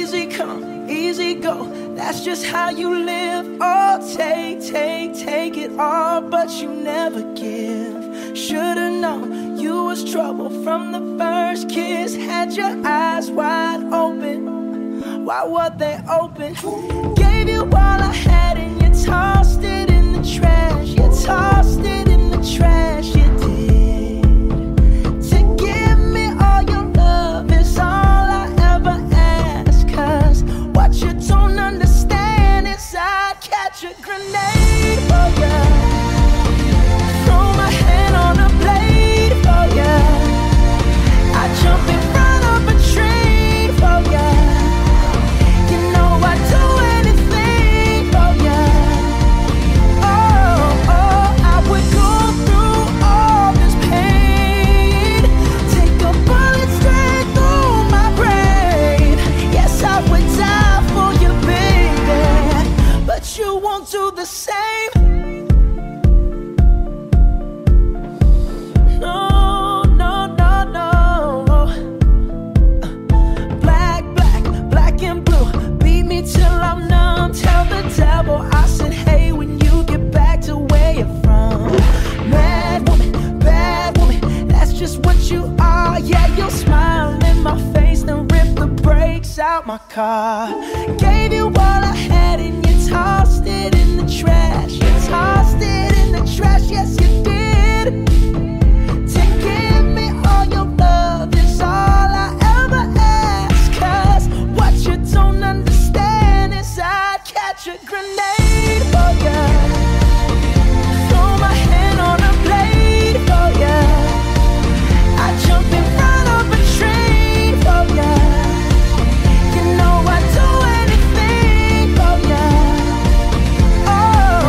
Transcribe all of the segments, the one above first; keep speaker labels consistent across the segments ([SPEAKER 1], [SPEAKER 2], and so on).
[SPEAKER 1] Easy come, easy go, that's just how you live. Oh, take it all, but you never give. Should've known you was trouble from the first kiss. Had your eyes wide open, why were they open? Gave you all I had and you tossed it in the trash. You tossed it in the trash, you did. To give me all your love is all I ever ask. Cause what you don't understand is I'd catch a grenade for ya, throw my hand on a blade for ya, I'd jump in front of a train for ya. You know I'd do anything for ya. Oh, I would go through all this pain, take a bullet straight through my brain. Yes, I would die for you, baby, but you won't do the same. No, no, no, no. Black and blue, beat me till I'm numb. Tell the devil I said hey when you get back to where you're from. Mad woman, bad woman, that's just what you are. Yeah, you'll smile in my face, then rip the brakes out my car. Gave you all I had and you tossed it in the trash. You tossed it in the trash, yes you did. To give me all your love is all I ever ask. Cause what you don't understand is I'd catch a grenade for ya, throw my hand on a blade for ya, I'd jump in front of a train for ya. You know I'd do anything for ya. Oh,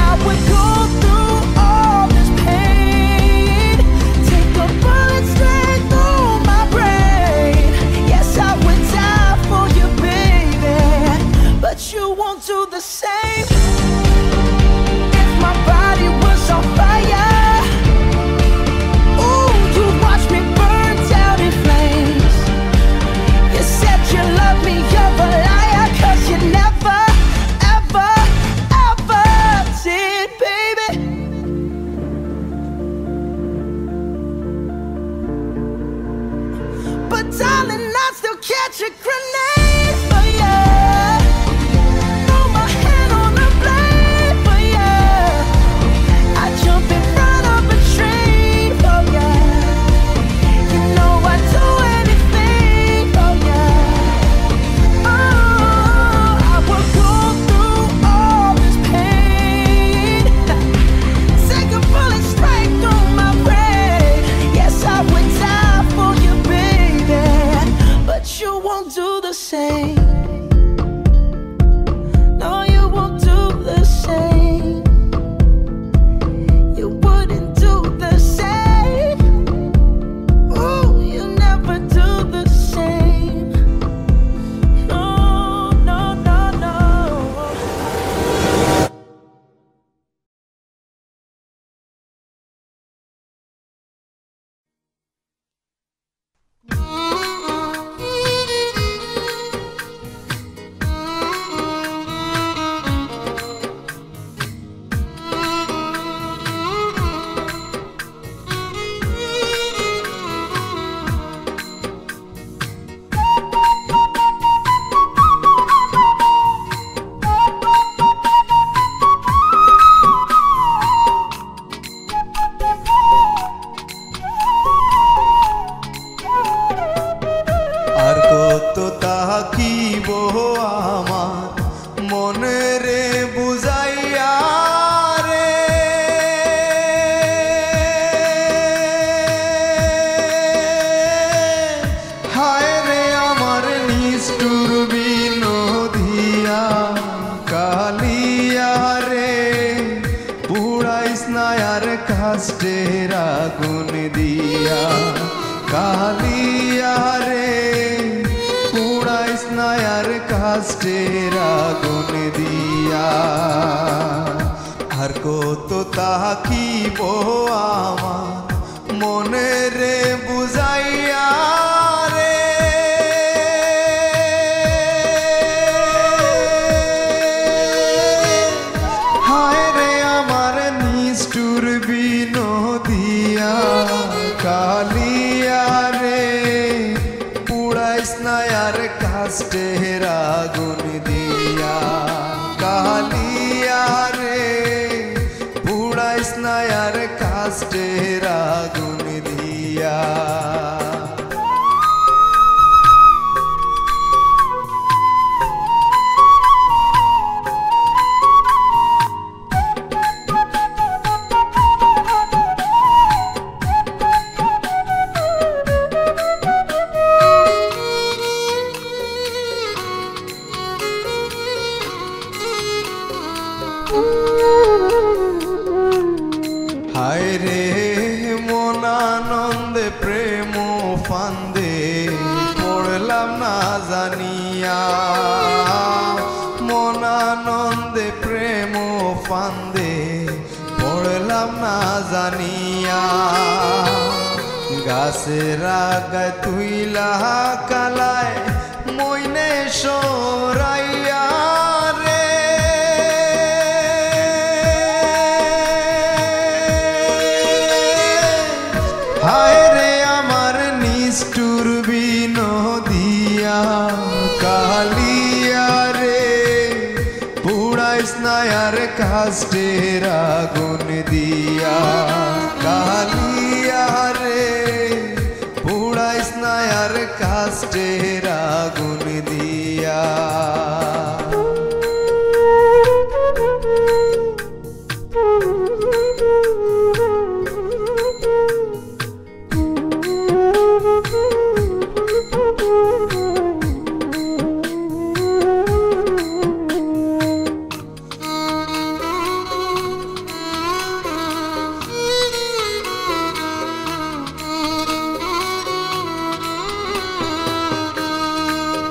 [SPEAKER 1] I would go through all this pain, take a bullet straight through my brain. Yes, I would die for you, baby, but you won't do the same. If my body was on fire, ooh, you'd watch me burn down in flames. You said you love me, you're a liar, cause you never, ever, ever did, baby. But darling, I'd still catch a grenade for ya, throw my hand on a blade for ya, I'd jump in front of a train for ya. You know I'd do anything for ya. Oh, I would go through all this pain, take a bullet straight through my brain. Yes, I would die for you, baby, but you won't do the same. No, you won't do the same. You wouldn't do the same. Ooh, you never do the same. No, no, no, no.
[SPEAKER 2] আর কত তাকিব আমার মনে রে বুঝাইয়া রে, হায় রে আমার নিষ্ঠুর বিনোদিয়া কালিয়া রে, পুড়াইস না আর কাষ্টের আগুন দিয়া কালিয়া রে, পুড়াইস না আর কাষ্টের আগুন দিয়া। আর কত তাকিব আমার মনে রে বুঝাইয়া রে, কালিয়া রে পুড়াইস না আর কাষ্টের আগুন দিয়া কালিয়া রে পুড়াইস না আর কাষ্টের আগুন দিয়া হায় রে মন আনন্দে প্রেম ফান্দে পড়লাম না জানিয়া মন আনন্দে প্রেম ফান্দে পড়লাম না জানিয়া গাছের আগায় তুইলা কালায় মইনে সরাইয়া হায় রে আমার নিষ্ঠুর বিনোদিয়া কালিয়া রে পুড়াইস না আর কাষ্টের আগুন দিয়া কালিয়া রে পুড়াইস না আর কাষ্টের আগুন দিয়া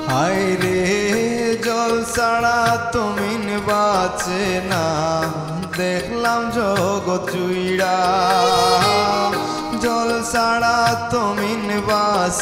[SPEAKER 2] হায় রে জল ছাড়া তুমিন বাঁচে না দেখলাম জগৎ জুইড়া জল ছাড়া তুমিন বাঁচে